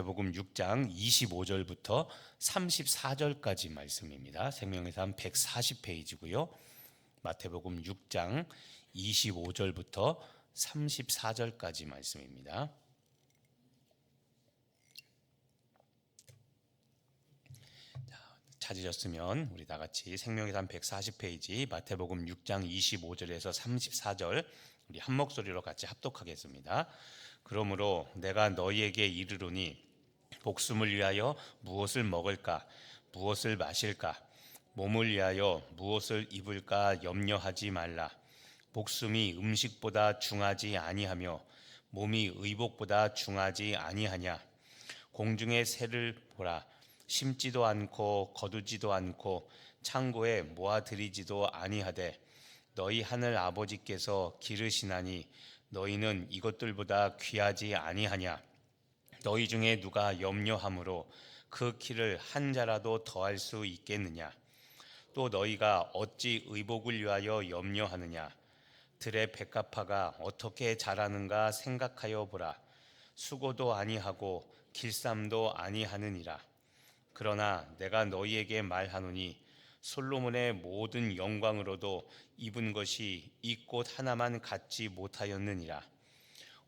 마태복음 6장 25절부터 34절까지 말씀입니다. 생명의 삶 140페이지고요. 마태복음 6장 25절부터 34절까지 말씀입니다. 찾으셨으면 우리 다 같이 생명의 삶 140페이지 마태복음 6장 25절에서 34절 우리 한 목소리로 같이 합독하겠습니다. 그러므로 내가 너희에게 이르노니 목숨을 위하여 무엇을 먹을까 무엇을 마실까 몸을 위하여 무엇을 입을까 염려하지 말라. 목숨이 음식보다 중하지 아니하며 몸이 의복보다 중하지 아니하냐. 공중의 새를 보라. 심지도 않고 거두지도 않고 창고에 모아들이지도 아니하되 너희 하늘 아버지께서 기르시나니 너희는 이것들보다 귀하지 아니하냐. 너희 중에 누가 염려함으로 그 키를 한 자라도 더할 수 있겠느냐. 또 너희가 어찌 의복을 위하여 염려하느냐. 들의 백합화가 어떻게 자라는가 생각하여 보라. 수고도 아니하고 길쌈도 아니하느니라. 그러나 내가 너희에게 말하노니 솔로몬의 모든 영광으로도 입은 것이 이 꽃 하나만 갖지 못하였느니라.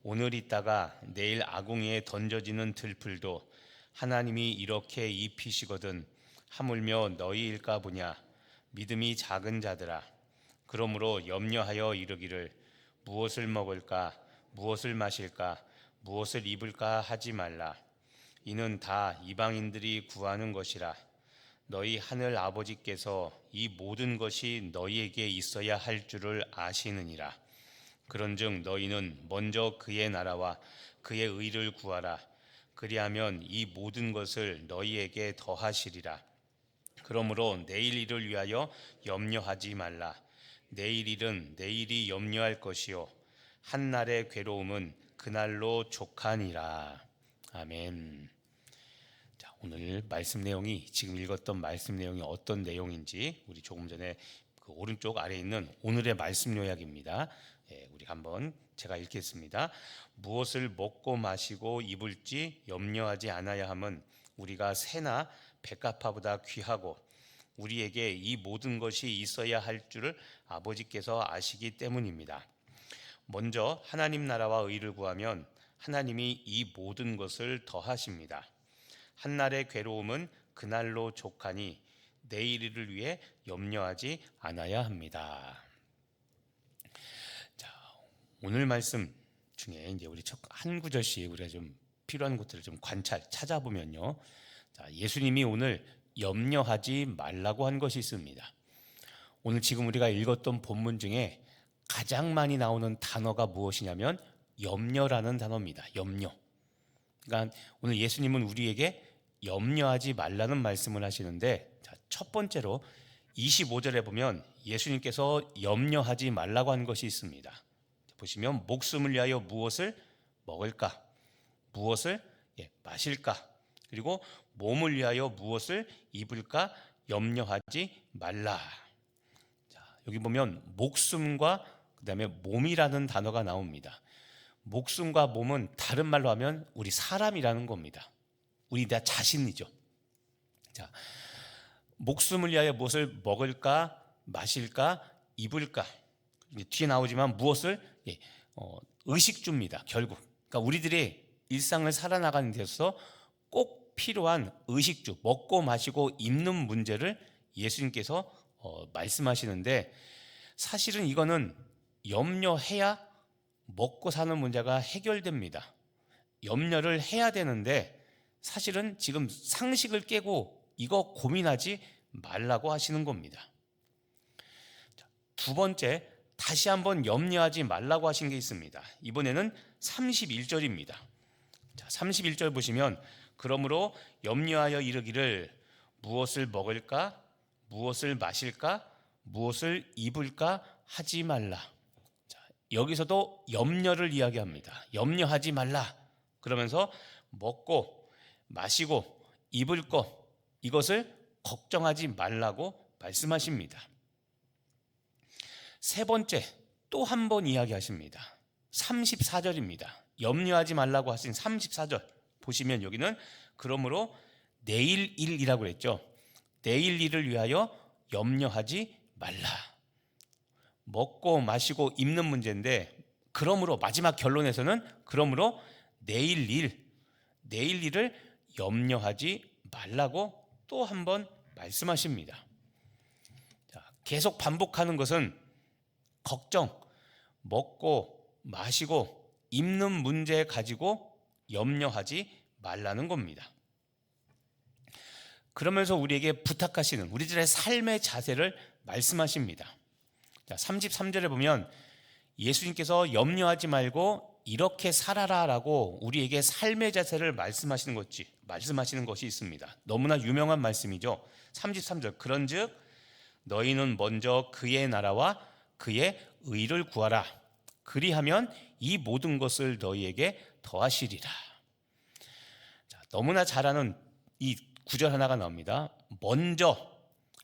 오늘 있다가 내일 아궁이에 던져지는 들풀도 하나님이 이렇게 입히시거든 하물며 너희일까 보냐. 믿음이 작은 자들아. 그러므로 염려하여 이르기를 무엇을 먹을까 무엇을 마실까 무엇을 입을까 하지 말라. 이는 다 이방인들이 구하는 것이라. 너희 하늘 아버지께서 이 모든 것이 너희에게 있어야 할 줄을 아시느니라. 그런즉 너희는 먼저 그의 나라와 그의 의를 구하라. 그리하면 이 모든 것을 너희에게 더하시리라. 그러므로 내일 일을 위하여 염려하지 말라. 내일 일은 내일이 염려할 것이요 한날의 괴로움은 그날로 족하니라. 아멘. 자, 오늘 말씀 내용이 지금 읽었던 말씀 내용이 어떤 내용인지 우리 조금 전에 그 오른쪽 아래에 있는 오늘의 말씀 요약입니다. 우리 한번 제가 읽겠습니다. 무엇을 먹고 마시고 입을지 염려하지 않아야 함은 우리가 새나 백합화보다 귀하고 우리에게 이 모든 것이 있어야 할 줄을 아버지께서 아시기 때문입니다. 먼저 하나님 나라와 의를 구하면 하나님이 이 모든 것을 더하십니다. 한날의 괴로움은 그날로 족하니 내일 일을 위해 염려하지 않아야 합니다. 자, 오늘 말씀 중에 이제 우리 첫 한 구절씩 우리가 좀 필요한 것들을 좀 찾아보면요. 자, 예수님이 오늘 염려하지 말라고 한 것이 있습니다. 오늘 지금 우리가 읽었던 본문 중에 가장 많이 나오는 단어가 무엇이냐면 염려라는 단어입니다. 염려. 그러니까 오늘 예수님은 우리에게 염려하지 말라는 말씀을 하시는데, 자, 첫 번째로 25절에 보면 예수님께서 염려하지 말라고 한 것이 있습니다. 보시면 목숨을 위하여 무엇을 먹을까, 무엇을 마실까, 그리고 몸을 위하여 무엇을 입을까 염려하지 말라. 자, 여기 보면 목숨과 그다음에 몸이라는 단어가 나옵니다. 목숨과 몸은 다른 말로 하면 우리 사람이라는 겁니다. 우리 나 자신이죠. 자, 목숨을 위하여 무엇을 먹을까, 마실까, 입을까. 뒤에 나오지만 무엇을 의식주입니다. 결국. 그러니까 우리들이 일상을 살아나가는 데서 꼭 필요한 의식주, 먹고 마시고 입는 문제를 예수님께서 말씀하시는데, 사실은 이거는 염려해야 먹고 사는 문제가 해결됩니다. 염려를 해야 되는데 사실은 지금 상식을 깨고 이거 고민하지 말라고 하시는 겁니다. 두 번째, 다시 한번 염려하지 말라고 하신 게 있습니다. 이번에는 31절입니다. 자, 31절 보시면 그러므로 염려하여 이르기를 무엇을 먹을까, 무엇을 마실까, 무엇을 입을까 하지 말라. 자, 여기서도 염려를 이야기합니다. 염려하지 말라. 그러면서 먹고 마시고 입을 것, 이것을 걱정하지 말라고 말씀하십니다. 세 번째, 또 한 번 이야기하십니다. 34절입니다. 염려하지 말라고 하신 34절 보시면 여기는 그러므로 내일 일이라고 그랬죠. 내일 일을 위하여 염려하지 말라. 먹고 마시고 입는 문제인데, 그러므로 마지막 결론에서는 그러므로 내일 일을 염려하지 말라고 또 한 번 말씀하십니다. 자, 계속 반복하는 것은 걱정, 먹고 마시고 입는 문제 가지고 염려하지 말라는 겁니다. 그러면서 우리에게 부탁하시는 우리들의 삶의 자세를 말씀하십니다. 자, 33절에 보면 예수님께서 염려하지 말고 이렇게 살아라라고 우리에게 삶의 자세를 말씀하시는 것이 있습니다. 너무나 유명한 말씀이죠. 33절, 그런즉 너희는 먼저 그의 나라와 그의 의를 구하라. 그리하면 이 모든 것을 너희에게 더하시리라. 자, 너무나 잘 아는 이 구절 하나가 나옵니다. 먼저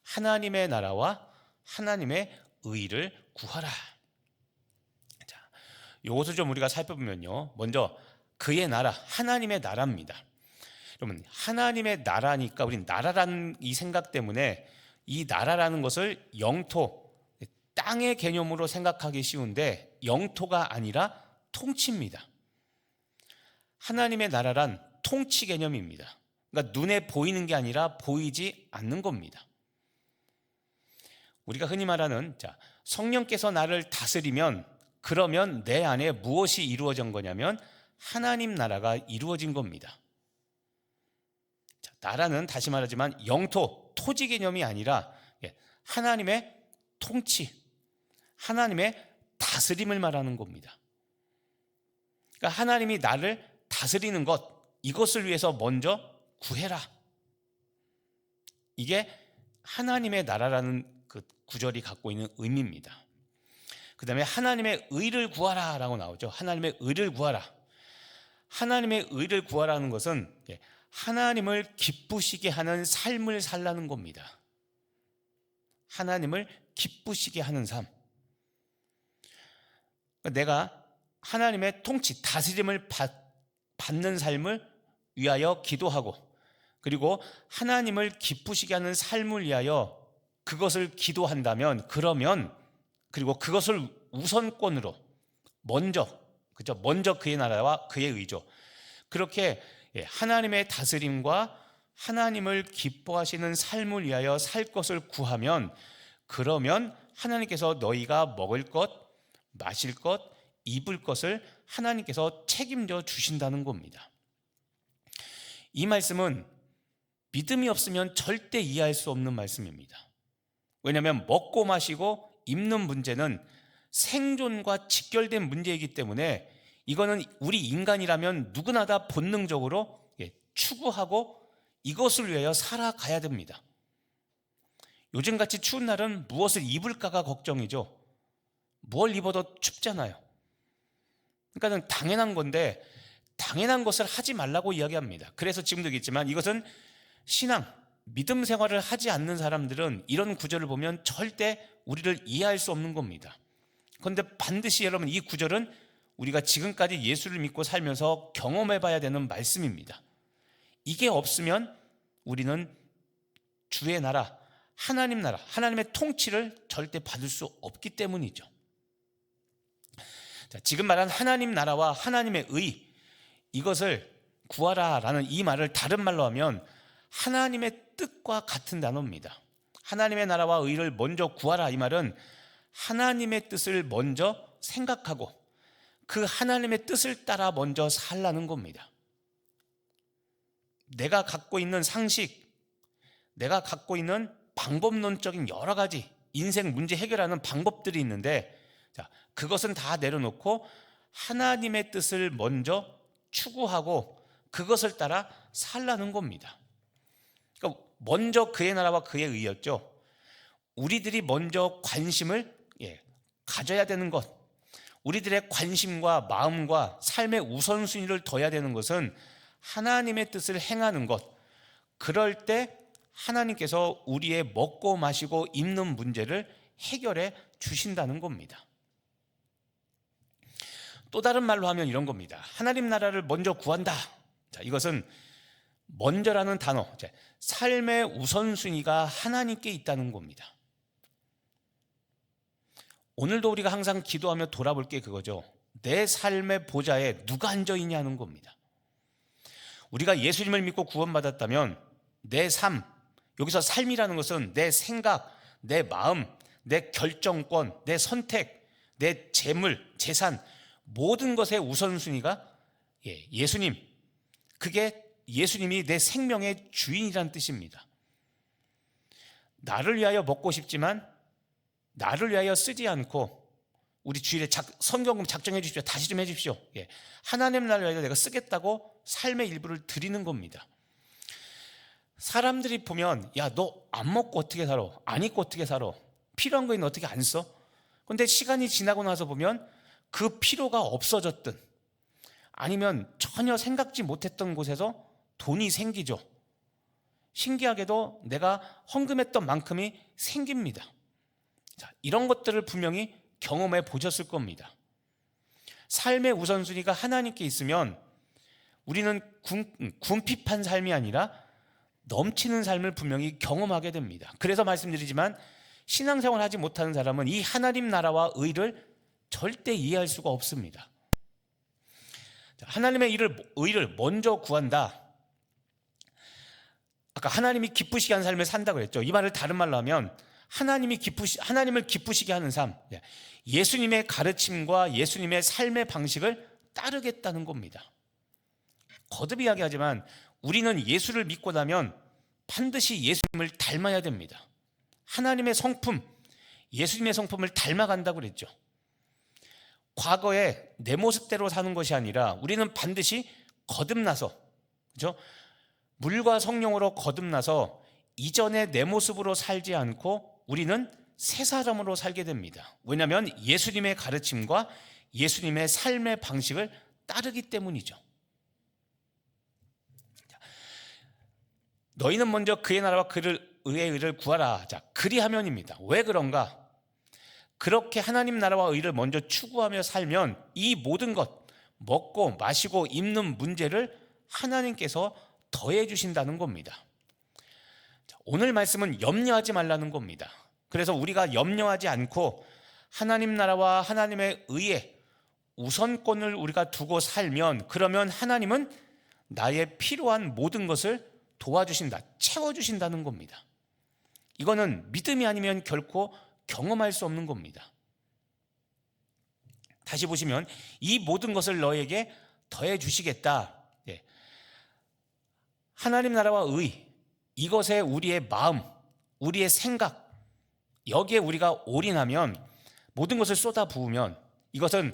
하나님의 나라와 하나님의 의를 구하라. 자, 이것을 좀 우리가 살펴보면요, 먼저 그의 나라, 하나님의 나라입니다. 여러분, 하나님의 나라니까 우린 나라라는 이 생각 때문에 이 나라라는 것을 영토, 땅의 개념으로 생각하기 쉬운데 영토가 아니라 통치입니다. 하나님의 나라란 통치 개념입니다. 그러니까 눈에 보이는 게 아니라 보이지 않는 겁니다. 우리가 흔히 말하는 성령께서 나를 다스리면 그러면 내 안에 무엇이 이루어진 거냐면 하나님 나라가 이루어진 겁니다. 자, 나라는 다시 말하지만 영토, 토지 개념이 아니라 하나님의 통치, 하나님의 다스림을 말하는 겁니다. 그러니까 하나님이 나를 다스리는 것, 이것을 위해서 먼저 구해라. 이게 하나님의 나라라는 그 구절이 갖고 있는 의미입니다. 그 다음에 하나님의 의를 구하라 라고 나오죠. 하나님의 의를 구하라. 하나님의 의를 구하라는 것은 하나님을 기쁘시게 하는 삶을 살라는 겁니다. 하나님을 기쁘시게 하는 삶. 내가 하나님의 통치, 다스림을 받는 삶을 위하여 기도하고, 그리고 하나님을 기쁘시게 하는 삶을 위하여 그것을 기도한다면, 그리고 그것을 우선권으로 먼저 그의 나라와 그의 의죠. 그렇게 하나님의 다스림과 하나님을 기뻐하시는 삶을 위하여 살 것을 구하면, 그러면 하나님께서 너희가 먹을 것, 마실 것, 입을 것을 하나님께서 책임져 주신다는 겁니다. 이 말씀은 믿음이 없으면 절대 이해할 수 없는 말씀입니다. 왜냐하면 먹고 마시고 입는 문제는 생존과 직결된 문제이기 때문에 이거는 우리 인간이라면 누구나 다 본능적으로 추구하고 이것을 위하여 살아가야 됩니다. 요즘같이 추운 날은 무엇을 입을까가 걱정이죠. 뭘 입어도 춥잖아요. 그러니까 당연한 건데 당연한 것을 하지 말라고 이야기합니다. 그래서 지금도 얘기했지만 이것은 신앙, 믿음 생활을 하지 않는 사람들은 이런 구절을 보면 절대 우리를 이해할 수 없는 겁니다. 그런데 반드시 여러분, 이 구절은 우리가 지금까지 예수를 믿고 살면서 경험해 봐야 되는 말씀입니다. 이게 없으면 우리는 주의 나라, 하나님 나라, 하나님의 통치를 절대 받을 수 없기 때문이죠. 자, 지금 말한 하나님 나라와 하나님의 의, 이것을 구하라라는 이 말을 다른 말로 하면 하나님의 뜻과 같은 단어입니다. 하나님의 나라와 의를 먼저 구하라, 이 말은 하나님의 뜻을 먼저 생각하고 그 하나님의 뜻을 따라 먼저 살라는 겁니다. 내가 갖고 있는 상식, 내가 갖고 있는 방법론적인 여러 가지 인생 문제 해결하는 방법들이 있는데, 그것은 다 내려놓고 하나님의 뜻을 먼저 추구하고 그것을 따라 살라는 겁니다. 그러니까 먼저 그의 나라와 그의 의였죠. 우리들이 먼저 관심을 가져야 되는 것, 우리들의 관심과 마음과 삶의 우선순위를 둬야 되는 것은 하나님의 뜻을 행하는 것. 그럴 때 하나님께서 우리의 먹고 마시고 입는 문제를 해결해 주신다는 겁니다. 또 다른 말로 하면 이런 겁니다. 하나님 나라를 먼저 구한다. 자, 이것은 먼저라는 단어, 삶의 우선순위가 하나님께 있다는 겁니다. 오늘도 우리가 항상 기도하며 돌아볼 게 그거죠. 내 삶의 보좌에 누가 앉아 있냐는 겁니다. 우리가 예수님을 믿고 구원받았다면 내 삶, 여기서 삶이라는 것은 내 생각, 내 마음, 내 결정권, 내 선택, 내 재물, 재산, 모든 것의 우선순위가 예수님, 그게 예수님이 내 생명의 주인이란 뜻입니다. 나를 위하여 먹고 싶지만 나를 위하여 쓰지 않고, 우리 주일에 성경금 작정해 주십시오. 다시 좀 해주십시오. 하나님 나라를 위하여 내가 쓰겠다고 삶의 일부를 드리는 겁니다. 사람들이 보면 야, 너 안 먹고 어떻게 살아? 안 입고 어떻게 살아? 필요한 거 있는 어떻게 안 써? 근데 시간이 지나고 나서 보면 그 필요가 없어졌든 아니면 전혀 생각지 못했던 곳에서 돈이 생기죠. 신기하게도 내가 헌금했던 만큼이 생깁니다. 자, 이런 것들을 분명히 경험해 보셨을 겁니다. 삶의 우선순위가 하나님께 있으면 우리는 궁핍한 삶이 아니라 넘치는 삶을 분명히 경험하게 됩니다. 그래서 말씀드리지만 신앙생활 하지 못하는 사람은 이 하나님 나라와 의를 절대 이해할 수가 없습니다. 하나님의 의를 먼저 구한다. 아까 하나님이 기쁘시게 하는 삶을 산다고 그랬죠. 이 말을 다른 말로 하면 하나님을 기쁘시게 하는 삶, 예수님의 가르침과 예수님의 삶의 방식을 따르겠다는 겁니다. 거듭 이야기하지만 우리는 예수를 믿고 나면 반드시 예수님을 닮아야 됩니다. 하나님의 성품, 예수님의 성품을 닮아간다고 그랬죠. 과거에 내 모습대로 사는 것이 아니라 우리는 반드시 거듭나서, 그렇죠? 물과 성령으로 거듭나서 이전의 내 모습으로 살지 않고 우리는 새 사람으로 살게 됩니다. 왜냐하면 예수님의 가르침과 예수님의 삶의 방식을 따르기 때문이죠. 너희는 먼저 그의 나라와 그의 의를 구하라. 자, 그리하면입니다. 왜 그런가? 그렇게 하나님 나라와 의를 먼저 추구하며 살면 이 모든 것, 먹고 마시고 입는 문제를 하나님께서 더해 주신다는 겁니다. 오늘 말씀은 염려하지 말라는 겁니다. 그래서 우리가 염려하지 않고 하나님 나라와 하나님의 의에 우선권을 우리가 두고 살면, 그러면 하나님은 나의 필요한 모든 것을 도와주신다, 채워주신다는 겁니다. 이거는 믿음이 아니면 결코 경험할 수 없는 겁니다. 다시 보시면 이 모든 것을 너에게 더해 주시겠다. 하나님 나라와 의, 이것에 우리의 마음, 우리의 생각, 여기에 우리가 올인하면, 모든 것을 쏟아부으면, 이것은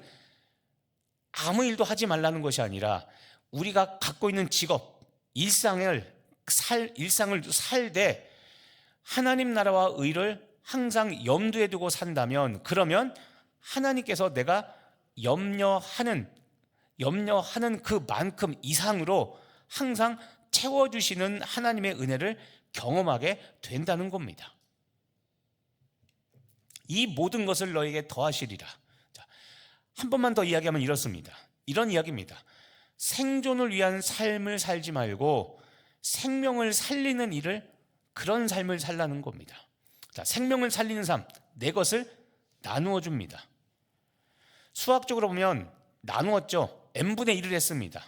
아무 일도 하지 말라는 것이 아니라 우리가 갖고 있는 직업, 일상을 살되 하나님 나라와 의를 항상 염두에 두고 산다면, 그러면 하나님께서 내가 염려하는 그만큼 이상으로 항상 채워주시는 하나님의 은혜를 경험하게 된다는 겁니다. 이 모든 것을 너에게 더하시리라. 자, 한 번만 더 이야기하면 이렇습니다. 이런 이야기입니다. 생존을 위한 삶을 살지 말고 생명을 살리는 일을, 그런 삶을 살라는 겁니다. 자, 생명을 살리는 삶, 내 것을 나누어 줍니다. 수학적으로 보면 나누었죠. n분의 1을 했습니다.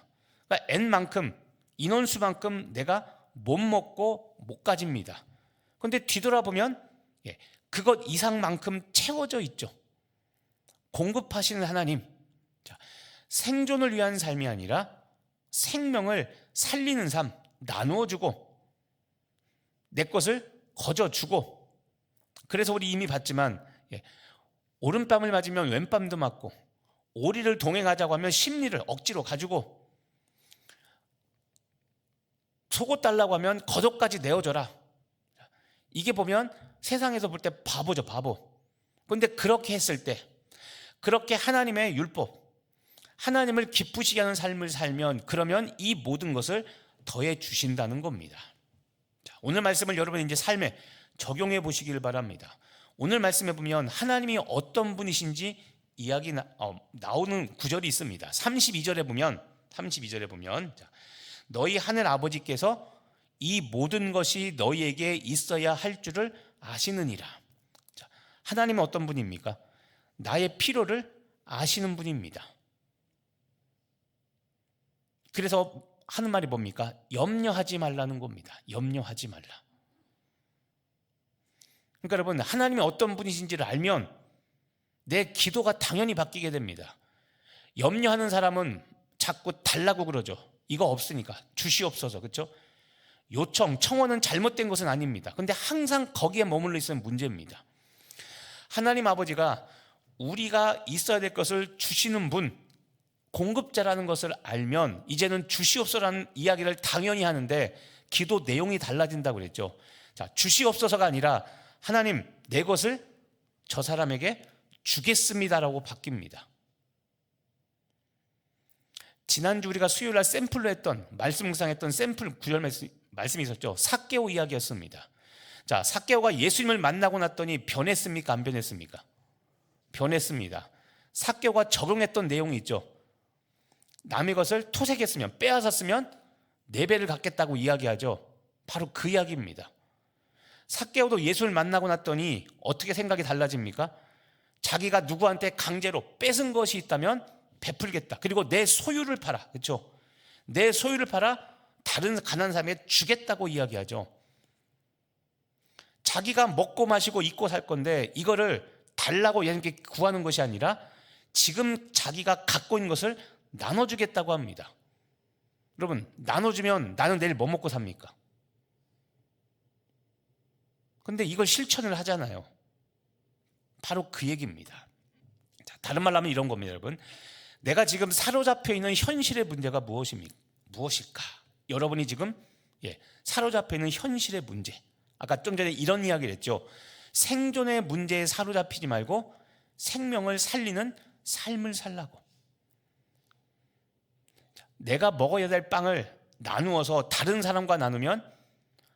그러니까 n만큼, 인원수만큼 내가 못 먹고 못 가집니다. 그런데 뒤돌아보면 그것 이상만큼 채워져 있죠. 공급하시는 하나님. 자, 생존을 위한 삶이 아니라 생명을 살리는 삶, 나누어주고 내 것을 거저주고. 그래서 우리 이미 봤지만 오른뺨을 맞으면 왼뺨도 맞고, 오리를 동행하자고 하면 심리를 억지로 가지고, 속옷 달라고 하면 겉옷까지 내어줘라. 이게 보면 세상에서 볼 때 바보죠, 바보. 그런데 그렇게 했을 때, 그렇게 하나님의 율법, 하나님을 기쁘시게 하는 삶을 살면, 그러면 이 모든 것을 더해 주신다는 겁니다. 자, 오늘 말씀을 여러분 이제 삶에 적용해 보시길 바랍니다. 오늘 말씀에 보면 하나님이 어떤 분이신지 나오는 구절이 있습니다. 32절에 보면 자, 너희 하늘 아버지께서 이 모든 것이 너희에게 있어야 할 줄을 아시느니라. 자, 하나님은 어떤 분입니까? 나의 필요를 아시는 분입니다. 그래서 하는 말이 뭡니까? 염려하지 말라는 겁니다. 염려하지 말라. 그러니까 여러분, 하나님이 어떤 분이신지를 알면 내 기도가 당연히 바뀌게 됩니다. 염려하는 사람은 자꾸 달라고 그러죠. 이거 없으니까 주시옵소서. 그렇죠? 요청, 청원은 잘못된 것은 아닙니다. 그런데 항상 거기에 머물러 있으면 문제입니다. 하나님 아버지가 우리가 있어야 될 것을 주시는 분, 공급자라는 것을 알면 이제는 주시옵소서라는 이야기를 당연히 하는데 기도 내용이 달라진다고 그랬죠. 자, 주시옵소서가 아니라 하나님, 내 것을 저 사람에게 주겠습니다라고 바뀝니다. 지난주 우리가 수요일날 샘플로 했던 말씀 묵상했던 샘플 구절 말씀이 있었죠. 삭개오 이야기였습니다. 자, 삭개오가 예수님을 만나고 났더니 변했습니까? 안 변했습니까? 변했습니다. 삭개오가 적용했던 내용이 있죠. 남의 것을 토색했으면, 빼앗았으면 4배를 갚겠다고 이야기하죠. 바로 그 이야기입니다. 삭개오도 예수를 만나고 났더니 어떻게 생각이 달라집니까? 자기가 누구한테 강제로 뺏은 것이 있다면 베풀겠다. 그리고 내 소유를 팔아. 그렇죠? 내 소유를 팔아 다른 가난한 사람에게 주겠다고 이야기하죠. 자기가 먹고 마시고 입고 살 건데 이거를 달라고 얘네께 구하는 것이 아니라 지금 자기가 갖고 있는 것을 나눠주겠다고 합니다. 여러분, 나눠주면 나는 내일 뭐 먹고 삽니까? 근데 이걸 실천을 하잖아요. 바로 그 얘기입니다. 자, 다른 말로 하면 이런 겁니다, 여러분. 내가 지금 사로잡혀 있는 현실의 문제가 무엇일까? 여러분이 지금 사로잡혀 있는 현실의 문제. 아까 좀 전에 이런 이야기를 했죠. 생존의 문제에 사로잡히지 말고 생명을 살리는 삶을 살라고. 내가 먹어야 될 빵을 나누어서 다른 사람과 나누면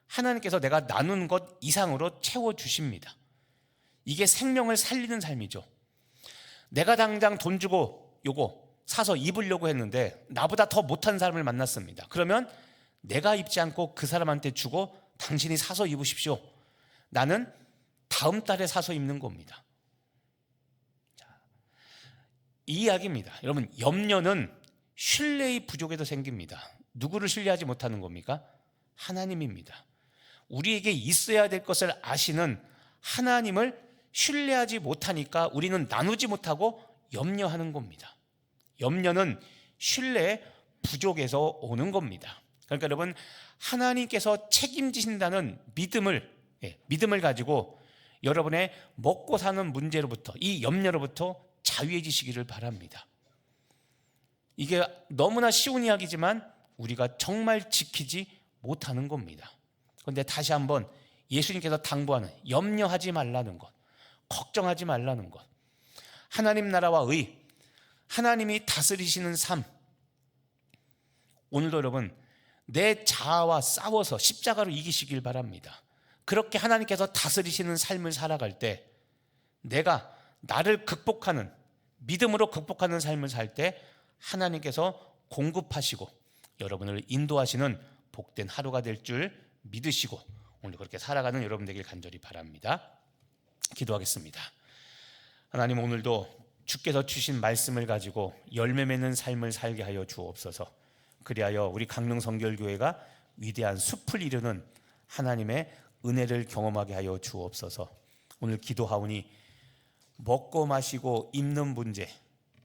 하나님께서 내가 나눈 것 이상으로 채워주십니다. 이게 생명을 살리는 삶이죠. 내가 당장 돈 주고 요거 사서 입으려고 했는데 나보다 더 못한 사람을 만났습니다. 그러면 내가 입지 않고 그 사람한테 주고 당신이 사서 입으십시오. 나는 다음 달에 사서 입는 겁니다. 자, 이 이야기입니다. 여러분, 염려는 신뢰의 부족에도 생깁니다. 누구를 신뢰하지 못하는 겁니까? 하나님입니다. 우리에게 있어야 될 것을 아시는 하나님을 신뢰하지 못하니까 우리는 나누지 못하고 염려하는 겁니다. 염려는 신뢰의 부족에서 오는 겁니다. 그러니까 여러분, 하나님께서 책임지신다는 믿음을 가지고 여러분의 먹고 사는 문제로부터, 이 염려로부터 자유해지시기를 바랍니다. 이게 너무나 쉬운 이야기지만 우리가 정말 지키지 못하는 겁니다. 그런데 다시 한번 예수님께서 당부하는 염려하지 말라는 것, 걱정하지 말라는 것, 하나님 나라와 의, 하나님이 다스리시는 삶. 오늘도 여러분, 내 자아와 싸워서 십자가로 이기시길 바랍니다. 그렇게 하나님께서 다스리시는 삶을 살아갈 때 내가 나를 극복하는, 믿음으로 극복하는 삶을 살 때 하나님께서 공급하시고 여러분을 인도하시는 복된 하루가 될 줄 믿으시고 오늘 그렇게 살아가는 여러분 되길 간절히 바랍니다. 기도하겠습니다. 하나님, 오늘도 주께서 주신 말씀을 가지고 열매 맺는 삶을 살게 하여 주옵소서. 그리하여 우리 강릉성결교회가 위대한 숲을 이루는 하나님의 은혜를 경험하게 하여 주옵소서. 오늘 기도하오니 먹고 마시고 입는 문제,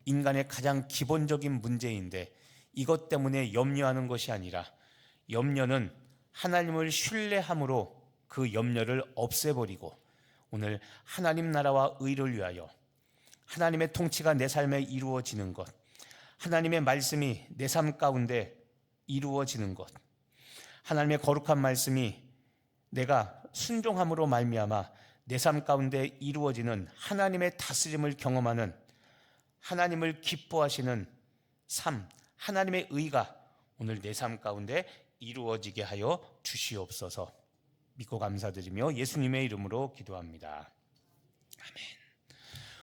인간의 가장 기본적인 문제인데 이것 때문에 염려하는 것이 아니라 염려는 하나님을 신뢰함으로 그 염려를 없애버리고 오늘 하나님 나라와 의를 위하여 하나님의 통치가 내 삶에 이루어지는 것, 하나님의 말씀이 내 삶 가운데 이루어지는 것, 하나님의 거룩한 말씀이 내가 순종함으로 말미암아 내 삶 가운데 이루어지는 하나님의 다스림을 경험하는, 하나님을 기뻐하시는 삶, 하나님의 의가 오늘 내 삶 가운데 이루어지게 하여 주시옵소서. 믿고 감사드리며 예수님의 이름으로 기도합니다. 아멘.